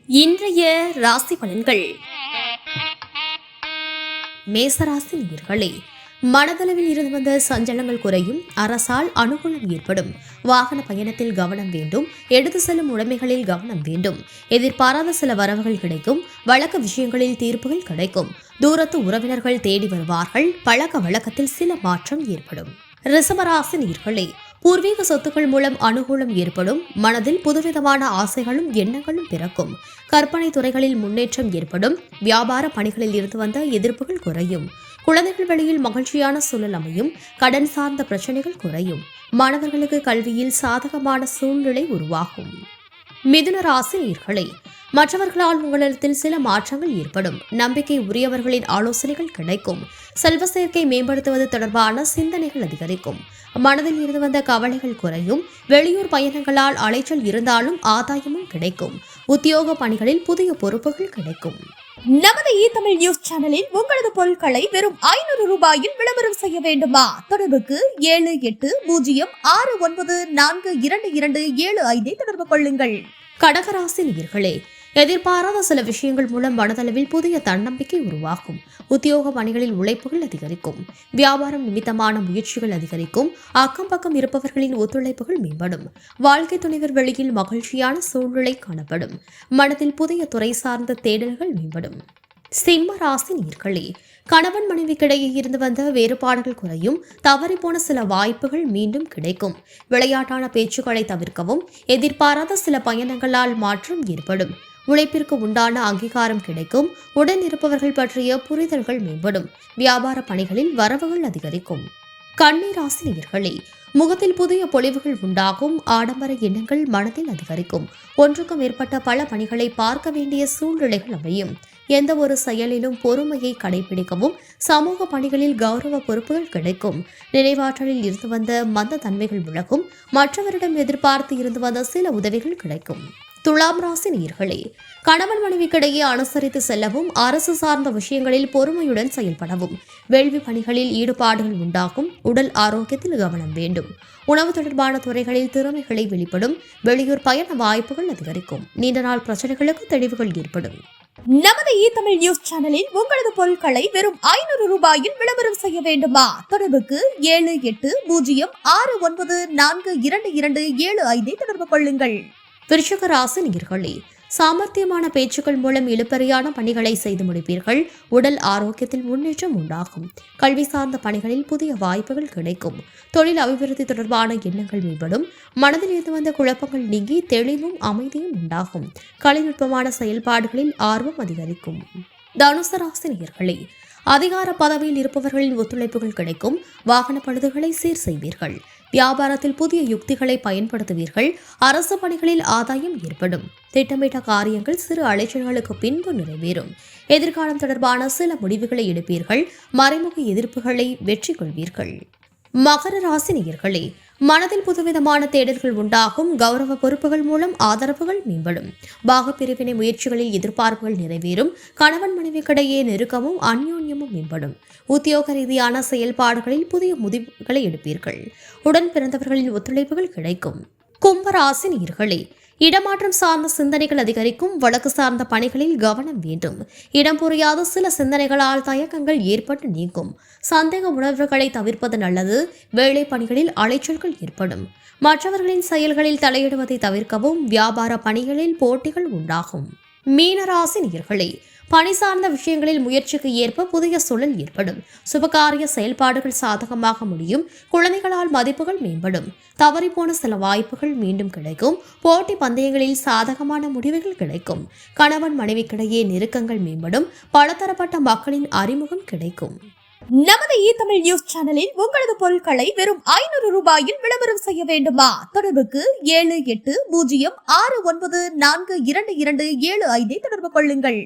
இன்றைய ராசி பலன்கள். மேசராசி நேயர்களே, மனதளவில் இருந்து வந்த சஞ்சலங்கள் குறையும். அரசால் அனுகூலம் ஏற்படும். வாகன பயணத்தில் கவனம் வேண்டும். எடுத்து செல்லும் உடைமைகளில் கவனம் வேண்டும். எதிர்பாராத சில வரவுகள் கிடைக்கும். வழக்கு விஷயங்களில் தீர்ப்புகள் கிடைக்கும். தூரத்து உறவினர்கள் தேடி வருவார்கள். பழக்க வழக்கத்தில் சில மாற்றம் ஏற்படும். ரிஷபராசி நேயர்களே, பூர்வீக சொத்துக்கள் மூலம் அனுகூலம் ஏற்படும். மனதில் புதுவிதமான ஆசைகளும் எண்ணங்களும் பிறக்கும். கற்பனை துறைகளில் முன்னேற்றம் ஏற்படும். வியாபார பணிகளில் இருந்து வந்த எதிர்ப்புகள் குறையும். குழந்தைகள் வழியில் மகிழ்ச்சியான சூழல் அமையும். கடன் சார்ந்த பிரச்சனைகள் குறையும். மாணவர்களுக்கு கல்வியில் சாதகமான சூழ்நிலை உருவாகும். மிதுன ராசி நேயர்களே, மற்றவர்களால் உங்களிடத்தில் சில மாற்றங்கள் ஏற்படும். நம்பிக்கை உரியவர்களின் ஆலோசனைகள் கிடைக்கும். செல்வ சேர்க்கை மேம்படுத்துவது தொடர்பான சிந்தனைகள் அதிகரிக்கும். மனதில் இருந்து வந்த கவலைகள் குறையும். வெளியூர் பயணங்களால் அலைச்சல் இருந்தாலும் ஆதாயமும் கிடைக்கும். உத்தியோக பணிகளில் புதிய பொறுப்புகள் கிடைக்கும். நமது தமிழ் நியூஸ் சேனலில் உங்களது பொருட்களை வெறும் 500 ரூபாயில் விளம்பரம் செய்ய வேண்டுமா? தொடர்புக்கு 7806942275 தொடர்பு கொள்ளுங்கள். கடகராசி நேயர்களே, எதிர்பாராத சில விஷயங்கள் மூலம் மனதளவில் புதிய தன்னம்பிக்கை உருவாகும். உத்தியோக பணிகளில் உழைப்புகள் அதிகரிக்கும். வியாபாரம் நிமித்தமான முயற்சிகள் அதிகரிக்கும். அக்கம் பக்கம் இருப்பவர்களின் ஒத்துழைப்புகள் மேம்படும். வாழ்க்கை துணைவர் வெளியில் மகிழ்ச்சியான சூழ்நிலை காணப்படும். மனதில் புதிய துறை சார்ந்த தேடல்கள் மேம்படும். சிம்ம ராசி நேயர்களே, கணவன் மனைவிக்கிடையே இருந்து வந்த வேறுபாடுகள் குறையும். தவறிப்போன சில வாய்ப்புகள் மீண்டும் கிடைக்கும். விளையாட்டான பேச்சுக்களை தவிர்க்கவும். எதிர்பாராத சில பயணங்களால் மாற்றம் ஏற்படும். உழைப்பிற்கு உண்டான அங்கீகாரம் கிடைக்கும். உடன் இருப்பவர்கள் பற்றிய புரிதல்கள் மேம்படும். வியாபார பணிகளில் வரவுகள் அதிகரிக்கும். கன்னி ராசி நேயர்களே, முகத்தில் புதிய பொலிவுகள் உண்டாகும். ஆடம்பர எண்ணங்கள் மனதில் அதிகரிக்கும். ஒன்றுக்கு மேற்பட்ட பல பணிகளை பார்க்க வேண்டிய சூழ்நிலைகள் அமையும். எந்த ஒரு செயலிலும் பொறுமையை கடைபிடிக்கவும். சமூக பணிகளில் கௌரவ பொறுப்புகள் கிடைக்கும். நினைவாற்றலில் இருந்து வந்த மந்த தன்மைகள் விலகும். மற்றவரிடம் எதிர்பார்த்து இருந்து வந்த சில உதவிகள் கிடைக்கும். துலாம் ராசி நேயர்களே, கணவன் மனைவிக்கிடையே அனுசரித்து செல்லவும். அரசு சார்ந்த விஷயங்களில் பொறுமையுடன் செயல்படவும். வேள்வி பணிகளில் ஈடுபாடுகள் உண்டாகும். உடல் ஆரோக்கியத்தில் கவனம் வேண்டும். உணவு தொடர்பான துறைகளில் திறமைகளை வெளிப்படும். வெளியூர் பயண வாய்ப்புகள் அதிகரிக்கும். நீண்ட நாள் பிரச்சனைகளுக்கு தெளிவுகள் ஏற்படும். நமது தமிழ் நியூஸ் சேனலில் உங்களது பொருட்களை வெறும் 500 ரூபாயில் விளம்பரம் செய்ய வேண்டுமா? தொடர்புக்கு 7806942275 தொடர்பு கொள்ளுங்கள். விருச்சிக ராசி நேயர்களே, சாமர்த்தியமான பேச்சுக்கள் மூலம் இழுபறியான பணிகளை செய்து முடிப்பீர்கள். உடல் ஆரோக்கியத்தில் முன்னேற்றம் உண்டாகும். கல்வி சார்ந்த பணிகளில் புதிய வாய்ப்புகள் கிடைக்கும். தொழில் அபிவிருத்தி தொடர்பான எண்ணங்கள் மேம்படும். மனதில் இருந்து வந்த குழப்பங்கள் நீங்கி தெளிவும் அமைதியும் உண்டாகும். கலைநுட்பமான செயல்பாடுகளில் ஆர்வம் அதிகரிக்கும். தனுசு ராசி நேயர்களே, அதிகார பதவியில் இருப்பவர்களின் ஒத்துழைப்புகள் கிடைக்கும். வாகன பழுதுகளை சீர் செய்வீர்கள். வியாபாரத்தில் புதிய யுக்திகளை பயன்படுத்துவீர்கள். அரசு பணிகளில் ஆதாயம் ஏற்படும். திட்டமிட்ட காரியங்கள் சிறு அலைச்சல்களுக்கு பின்பு நிறைவேறும். எதிர்காலம் தொடர்பான சில முடிவுகளை எடுப்பீர்கள். மறைமுக எதிர்ப்புகளை வெற்றி கொள்வீர்கள். மகர ராசி நேயர்களே, மனதில் புதுவிதமான தேடல்கள் உண்டாகும். கௌரவ பொறுப்புகள் மூலம் ஆதரவுகள் மேம்படும். பாகப்பிரிவினை முயற்சிகளில் எதிர்பார்ப்புகள் நிறைவேறும். கணவன் மனைவிக்கிடையே நெருக்கமும் அந்யோன்யமும் மேம்படும். உத்தியோக ரீதியான செயல்பாடுகளில் புதிய முடிவுகளை எடுப்பீர்கள். உடன் பிறந்தவர்களின் ஒத்துழைப்புகள் கிடைக்கும். கும்பராசி நேயர்களே, இடமாற்றம் சார்ந்த சிந்தனைகள் அதிகரிக்கும். வழக்கு சார்ந்த பணிகளில் கவனம் வேண்டும். இடம் புரியாத சில சிந்தனைகளால் தயக்கங்கள் ஏற்பட்டு நீங்கும். சந்தேக உணர்வுகளை தவிர்ப்பது நல்லது. வேலை பணிகளில் அலைச்சல்கள் ஏற்படும். மற்றவர்களின் செயல்களில் தலையிடுவதை தவிர்க்கவும். வியாபார பணிகளில் போட்டிகள் உண்டாகும். மீனராசி நேயர்களே, பணி சார்ந்த விஷயங்களில் முயற்சிக்கு ஏற்ப புதிய சூழல் ஏற்படும். சுபகாரிய செயல்பாடுகள் சாதகமாக முடியும். குழந்தைகளால் மதிப்புகள் மேம்படும். தவறிப்போன சில வாய்ப்புகள் மீண்டும் கிடைக்கும். போட்டி பந்தயங்களில் சாதகமான முடிவுகள் கிடைக்கும். கணவன் மனைவிக்கிடையே நெருக்கங்கள் மேம்படும். பலதரப்பட்ட மக்களின் அறிமுகம் கிடைக்கும். நமது தமிழ் நியூஸ் சேனலில் உங்களது பொருட்களை வெறும் 500 ரூபாயில் விளம்பரம் செய்ய வேண்டுமா? தொடர்புக்கு 7806942275 தொடர்பு கொள்ளுங்கள்.